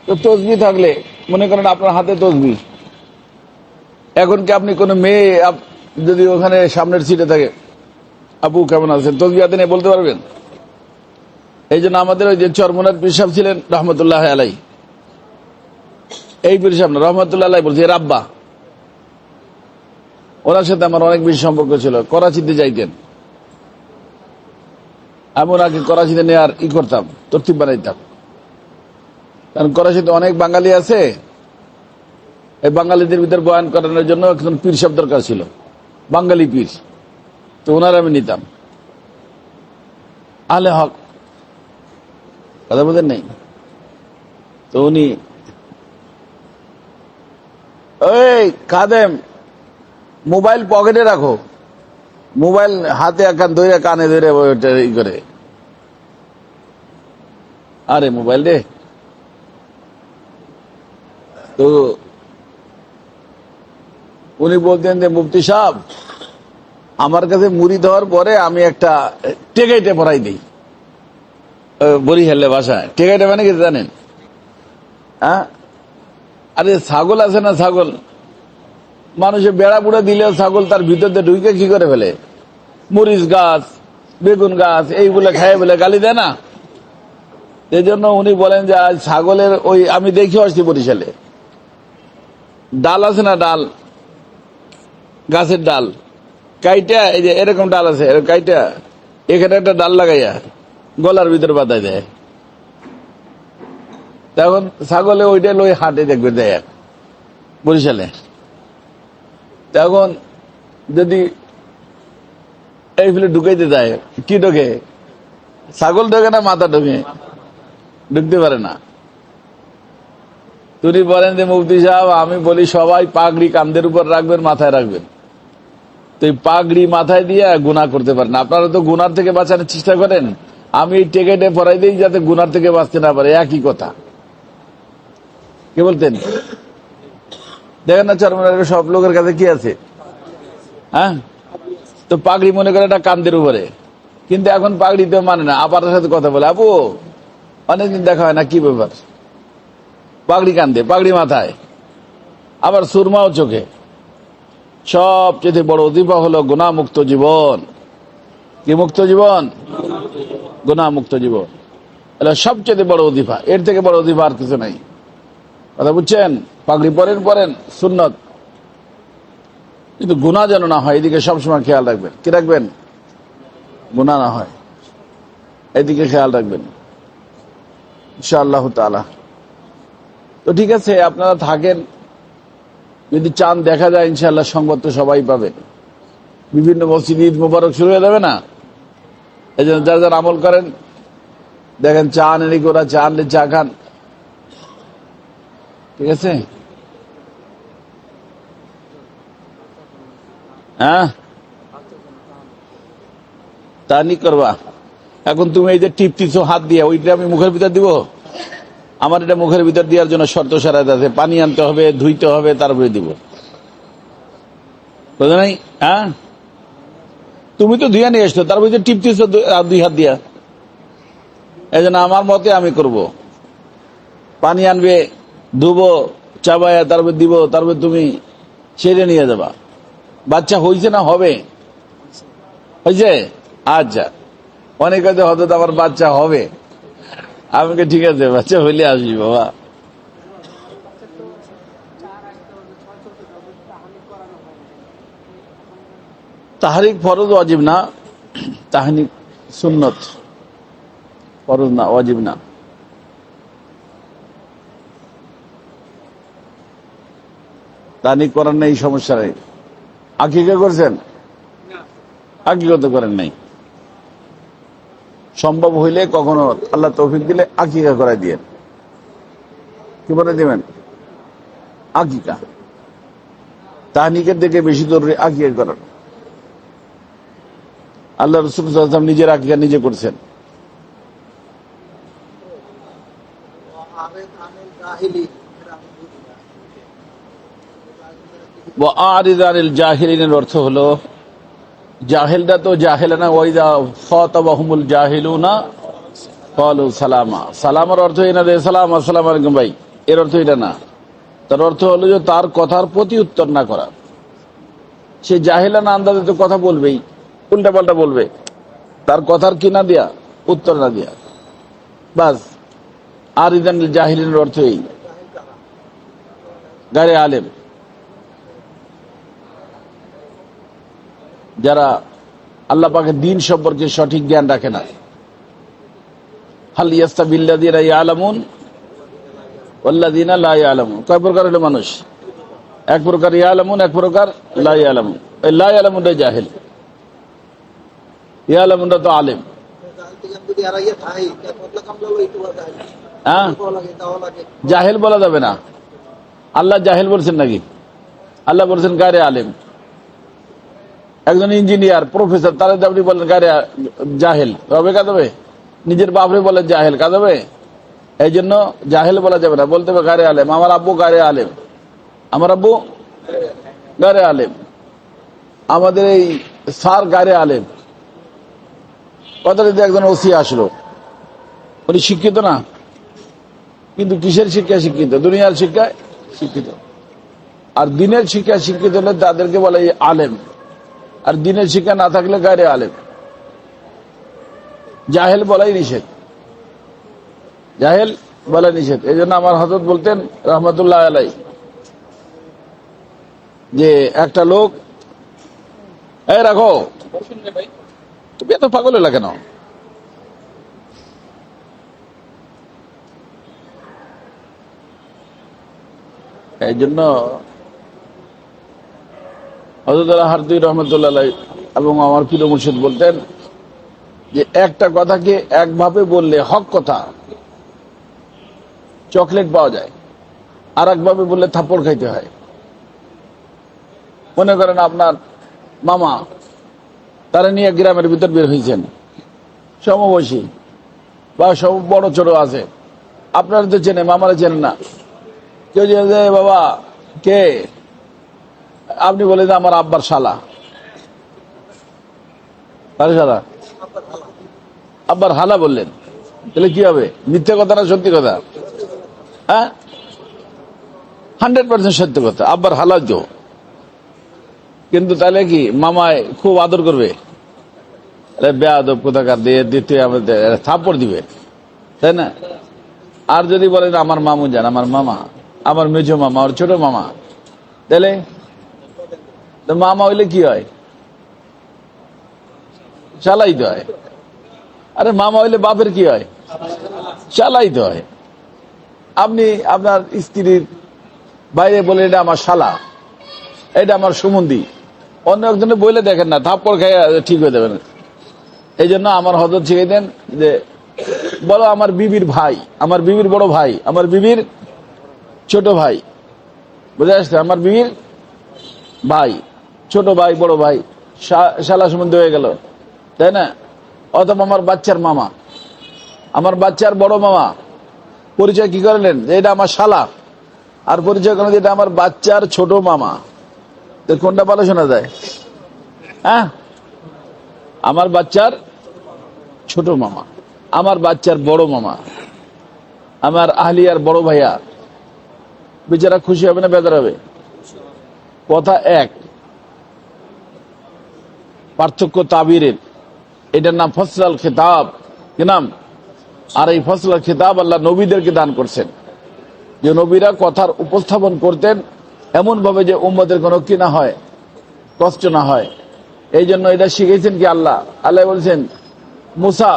তো তসবি থাকলে মনে করেন আপনার হাতে তসবি, এখন কি আপনি কোনো মেয়ে যদি ওখানে সামনের সিটে থাকে, আপু কেমন আছেন, তসবি হাতে নিয়ে বলতে পারবেন? এই জন্য আমাদের ওই যে চরমনার পীর সাহেব ছিলেন রহমতুল্লাহ আলাই, এই পীর সাহেব না রহমতুল্লাহ আলাই বলছে রাব্বা, ওনার সাথে আমার অনেক বেশি সম্পর্ক ছিল। করাচিতে যাইতেন, আমি ওনাকে করাচিতে নেওয়ার করতাম, তরতিব বানাইতাম। কারণ করাচিতে অনেক বাঙালি আছে, এই বাঙালিদের ভিতর বয়ান করানোর জন্য একজন পীর সাহেব দরকার ছিল, বাঙালি পীর। তো ওনার আমি নিতাম, আলে হক, কথা বলেন নেই। তো উনি ওই কাদেম মোবাইল পকেটে রাখো, মোবাইল হাতে একান ধরে কানে ধরে করে, আরে মোবাইল রে। তো উনি বলতেন যে মুফতি সাহেব আমার কাছে মুড়ি দেওয়ার পরে আমি একটা টেকাইটে পড়াই দিই, বড়ি হেললে ভাষায় টেকাইটে মানে কি জানেন? হ্যাঁ, আরে ছাগল আছে না, ছাগল মানুষে বেড়া বুড়া দিলেও ছাগল তার ভিতর দিয়ে ঢুকে কি করে ফেলে, মরিচ গাছ বেগুন গাছ এইগুলো খায় বলে গালি দেয় না। এই জন্য উনি বলেন যে আজ ছাগলের ওই আমি দেখে আসছি বরিশালে ডাল আছে না, ডাল গাছের ডাল কাইটা, এই যে এরকম ডাল আছে কাইটা এখানে একটা ডাল লাগাইয়া গলার ভিতরে বাঁধাই দেয়, তখন ছাগলে ওইটা লই হাটে দেখবে দেয় বরিশালে। তখন যদি এই ফেলে ঢুকাইতে যায়, কি ঢোকে, ছাগল ঢোকে না মাথা ঢোকে, ঢুকতে পারে না। তিনি বলেন যে মুফতি সাহেব আমি বলি সবাই পাগড়ি কাঁধের উপর রাখবেন, মাথায় রাখবেন, তো এই পাগড়ি মাথায় দিয়ে গুনাহ করতে পারেন। আপনারা তো গুনার থেকে বাঁচানোর চেষ্টা করেন, আমি এই টেকেটে পড়াই দিই যাতে গুনার থেকে বাঁচতে না পারে, একই কথা। কি বলতেন? দেখেন না চরমনার সব লোকের কাছে কি আছে, হ্যাঁ, তো পাগড়ি মনে করে এটা কাঁধের উপরে, কিন্তু এখন পাগড়ি তো মানে না, আপার সাথে কথা বলে, আপু অনেকদিন দেখা হয় না, কি ব্যাপার, পাগড়ি কাঁধে, পাগড়ি মাথায়, আবার সুরমাও চোখে। সবচেয়ে বড় অধিপা হলো গুনাহমুক্ত জীবন। কি মুক্ত জীবন? গুনাহমুক্ত জীবন, এটা সবচেয়ে বড় অধিপা, এর থেকে বড় অধিপা আর কিছু নাই। কথা বুঝছেন? পাগড়ি পরেন সুন্নত, কিন্তু গুনাহ যেন না হয়, এদিকে সবসময় খেয়াল রাখবেন। কি রাখবেন? গুনাহ না হয়, এদিকে খেয়াল রাখবেন ইনশাআল্লাহ তাআলা। তো ঠিক আছে, আপনারা থাকেন, যদি চাঁদ দেখা যায় ইনশাআল্লাহ সংবাদ তো সবাই পাবে। বিভিন্ন মসজিদে ঈদ মোবারক শুরু হয়ে যাবে না, এই জন্য যারা যারা আমল করেন দেখেন চা আনেনি, ওরা চা আনলে চা খান, ঠিক আছে? হ্যাঁ, তা নি করবা। এখন তুমি এই যে টিপতিছো হাত দিয়ে, ওইটা আমি মুখের ভিতর দিব? আমার এটা মুখের ভিতর দেওয়ার জন্য শর্ত সারাইতে আছে, পানি আনতে হবে, ধুইতে হবে, তারপরে দিব, বুঝো নাই? হ্যাঁ, তুমি তো ধুইয়া নিয়ে আসছো, তারপরে যে টিপতিছো দুই হাত দিয়া, এই জন্য আমার মতে আমি করব, পানি আনবে, ধুবো, চাবায়া তারপর দিব, তারপর তুমি সেরে নিয়ে যাবা। বাচ্চা হয়েছে না হবে? হয়েছে? আচ্ছা, অনেকে হয়তো আমার বাচ্চা হবে, আমাকে ঠিক আছে বাচ্চা হইলে আসবি বাবা। তাহরিক ফরজ ওয়াজিব না, তাহনিক সুন্নত, ফরজ না, ওয়াজিব না। তাহনিক করার নেই, সমস্যা নেই। আকিকা করছেন? আকিকা তো করেন নাই। সম্ভব হইলে কখনো আল্লাহ তৌফিক দিলে আকিকা করাই দিয়ে, কি বলে দিবেন? আকিকা, তাহনিকের দিকে বেশি জরুরি আকিকা করার। আল্লাহ রাসূল সাল্লাল্লাহু আলাইহি ওয়াসাল্লাম নিজের আকিকা নিজে করছেন। ওয়া'রিদ আনিল জাহিলিনের অর্থ হলো, জাহেলরা তো জাহেলানা ওয়াইদা খাতাবাহুমুল জাহিলুনা ক্বালু সালামা, সালামের অর্থ এই না যে সালাম আসসালামু আলাইকুম ভাই, এর অর্থ এটা না। তার অর্থ হলো যে তার কথার প্রতি উত্তর না করা। সে জাহেলানা আন্দাজে তো কথা বলবেই, উল্টা পাল্টা বলবে, তার কথার কি না দিয়া, উত্তর না দিয়া, বাস। আর ইদান জাহিলিনের অর্থ এই গায়রে আলেম, যারা আল্লাহ পাকের দিন সম্পর্কে সঠিক জ্ঞান রাখে না। হাল ইয়াস্তাবিল্লাযীনা ইয়ালামুন ওয়াল্লাযীনা লা ইয়ালামুন, কয় প্রকার হলো মানুষ? এক প্রকার ইয়ালামুন, এক প্রকার লা ইয়ালামুন। এই লা ইয়ালামুনটাই জাহেল, ইয়ালামুনটা তো আলেম। হ্যাঁ, জাহেল বলা যাবে না। আল্লাহ জাহেল বলছেন নাকি? আল্লাহ বলছেন গায়রে আলেম। একজন ইঞ্জিনিয়ার প্রফেসর, তারা আপনি বলেন গায়রে জাহেল, হবে কাঁদবে? নিজের বাপরে বলে জাহেল, কাঁদবে? এই জন্য জাহেল বলা যাবে না, বলতে হবে গায়রে আলেম। আমার আব্বু গায়রে আলেম, আমার আব্বু গায়রে আলেম, আমাদের এই স্যার গায়রে আলেম। কথা যদি একজন ওসি আসলো, উনি শিক্ষিত না, কিন্তু কিসের শিক্ষায় শিক্ষিত? দুনিয়ার শিক্ষায় শিক্ষিত। আর দিনের শিক্ষায় শিক্ষিত হলে তাদেরকে বলে আলেম, আর দিনের শিক্ষা না থাকলে গায়রে আলেম। জাহেল বলাই নিষেধ, জাহেল বলা নিষেধ। এই জন্য আমার হযরত বলতেন রহমতুল্লাহ আলাই, যে একটা লোক, এই রাখো, তুমি এত পাগল হলে কেন? এই জন্য হযরত হারদুই রহমতুল্লাহ আলাই এবং আমার প্রিয় মুর্শিদ বলতেন যে একটা কথাকে একভাবে বললে হক কথা, চকলেট পাওয়া যায়, আর একভাবে বললে থাপ্পড় খাইতে হয়। মনে করেন আপনার মামা, তারা নিয়ে গ্রামের ভিতর বের হয়েছেন, সমবয়সী বা সব বড় ছোট আছে, আপনারা তো চেনে, মামারা চেনেন না। কেউ যে বাবা কে, আপনি বলে যে আমার আব্বার শালা। কারে শালা? আব্বার হালা বললেন, তাহলে কি হবে? মিথ্যে কথা না সত্যি কথা? হ্যাঁ, 100% সত্য কথা, আব্বার হালা তো। কিন্তু তাহলে কি মামায় খুব আদর করবে? বেয়াদব কোথাকার দিয়ে দিতে আমাদের থাপ্পড় দিবে, তাই না? আর যদি বলেন আমার মামু যান, আমার মামা, আমার মেজো মামা, আমার ছোট মামা, তাহলে মামা হইলে কি হয়? চালাইতে হয়। আরে মামা হইলে বাপের কি হয়? চালাইতে হয়। আপনি আপনার স্ত্রীর বাইরে বলে এটা আমার শালা, এটা আমার সুমন্দি, অন্য একজনে বইলে দেখেন না, থাপ্পড় খাই ঠিক হয়ে যাবেন। এই জন্য আমার হযরত শিখিয়ে দেন যে বলো আমার বিবির ভাই, আমার বিবির বড় ভাই, আমার বিবির ছোট ভাই, বুঝে আসছে? আমার বিবির ভাই, ছোট ভাই, বড় ভাই, শালা সম্বন্ধে হয়ে গেল, তাই না? অথবা আমার বাচ্চার মামা, আমার বাচ্চার বড় মামা, পরিচয় কি করলেন যে এটা আমার শালা, আর পরিচয় করলেন যে এটা আমার বাচ্চার ছোট মামা। তো কোনটা ভালো শোনা যায়? হ্যাঁ, আমার বাচ্চার ছোট মামা, আমার বাচ্চার বড় মামা, আমার আহলিয়ার বড় ভাইয়া। বেচারা খুশি হবে না বেজার হবে? কথা এক, পার্থক্য তাবিরের। এটার নাম ফসলাল খেতাব, কি নাম? আর এই ফসলাল খেতাব আল্লাহ নবীদেরকে দান করছেন, যে নবীরা কথার উপস্থাপন করতেন এমন ভাবে যে উম্মতের কোনো কি না হয়, কষ্ট না হয়। এই জন্য এটা শিখেছেন কি আল্লাহ? আল্লাহ বলছেন মুসা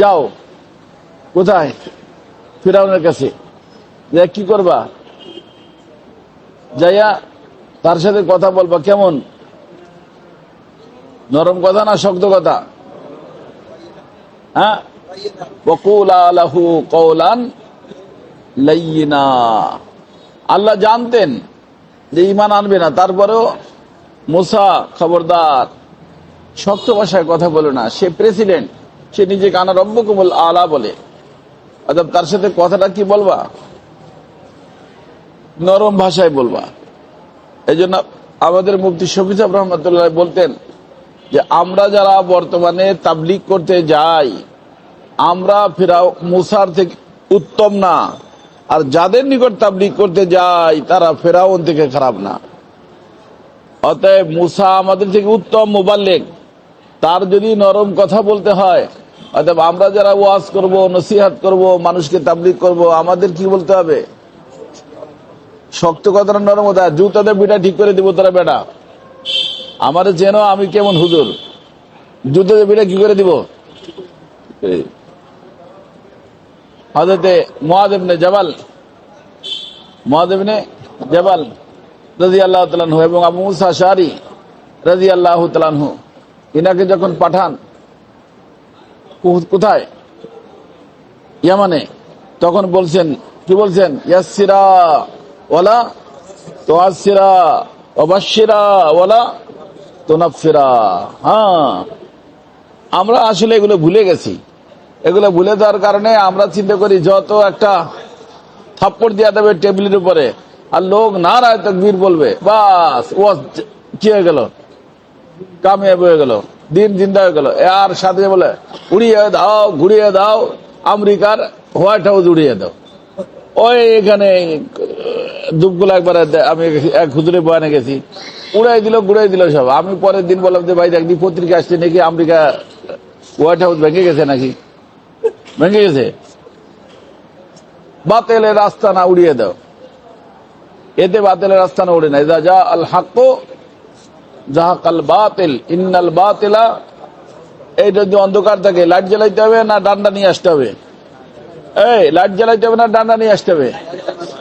যাও, কোথায়? ফিরাউনের কাছে। যে কি করবা? যাইয়া তার সাথে কথা বলবা। কেমন? নরম কথা না শক্ত কথা? হ্যাঁ, ওয়াকুলা লাহু কওলান লাইয়িনা। আল্লাহ জানতেন যে ঈমান আনবে না, তারপরেও মুসা খবরদার, শক্ত ভাষায় কথা বলো না। সে প্রেসিডেন্ট, সে নিজেকে আনা রব্বুকুমুল আলা বলে, অর্থাৎ তার সাথে কথাটা কি বলবা? নরম ভাষায় বলবা। এই জন্য আমাদের মুফতি শফি সাহেব রহমতুল্লাহ বলতেন যে আমরা যারা বর্তমানে তাবলীগ করতে যাই, আমরা ফেরাও মুসার থেকে উত্তম না, আর যাদের নিকট তাবলীগ করতে যাই তারা ফেরাউন থেকে খারাপ না। অতএব মুসা আমাদের থেকে উত্তম মুবাল্লিগ, তার যদি নরম কথা বলতে হয়, অতএব আমরা যারা ওয়াজ করব, নসিহত করব, মানুষকে তাবলীগ করব, আমাদের কি বলতে হবে? শক্ত কথাটা নরম কথা। জুতাদের বিটা ঠিক করে দিব তোরা বেটা, আমার যেন আমি কেমন হুজুর, জুতাদের বিটা কি করে দিব? হযরতে মুআয ইবনে জাবাল রাদিয়াল্লাহু তাআলা আনহু এবং আবু মুসা আশআরী রাদিয়াল্লাহু তাআলা আনহু ইনাকে যখন পাঠান কোথায়? ইয়ামানে, তখন বলছেন, কি বলছেন? ইয়াসসিরা ওয়ালা তুআসসিরা ওয়া বাশশিরা ওয়ালা তুনাফফিরা। হ্যাঁ, আমরা আসলে এগুলো ভুলে গেছি। এগুলো ভুলে যাওয়ার কারণে আমরা চিন্তা করি যত একটা থাপ্পড় দেওয়া দেবে টেবিলের উপরে আর লোক নারায়ে তাকবীর বলবে, বাস ও কি হয়ে গেল, কামিয়াব হয়ে গেল, দিন জিন্দা হয়ে গেল। আর সাথে বলে উড়িয়ে দাও, ঘুরিয়ে দাও, আমেরিকার হোয়াইট হাউস উড়িয়ে দাও। ওই এখানে দুপগুলো একবার আমি এক হুজুরে বয়ানে গেছি, উড়াই দিল ঘুরাই দিল সব। আমি পরের দিন বললাম যে ভাই দেখবি পত্রিকা আসছে নাকি আমেরিকা হোয়াইট হাউস ভেঙে গেছে, নাকি ভেঙে গেছে? বাতিলের রাস্তা না উড়িয়ে দাও, এতে বাতিলের রাস্তা না উড়ে না। ইযা জা আল হক জাহাকাল বাতিল ইন্নাল বাতিলা। এই যদি অন্ধকার থাকে লাইট জ্বালাইতে হবে না ডান্ডা নিয়ে আসতে হবে? এই লাইট জ্বালাইতে হবে না ডান্ডা নিয়ে আসতে হবে?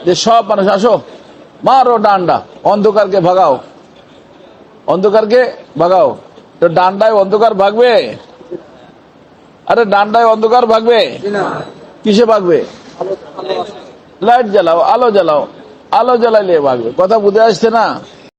যে সব মানুষ আসো, মারো ডান্ডা, অন্ধকারকে ভাগাও, অন্ধকারকে ভাগাও। তো ডান্ডায় অন্ধকার ভাগবে? আরে ডান্ডায় অন্ধকার ভাগবে? কিসে ভাগবে? লাইট জ্বালাও, আলো জ্বালাও, আলো জ্বালাইলে ভাগবে। কথা বুঝে আসছে না?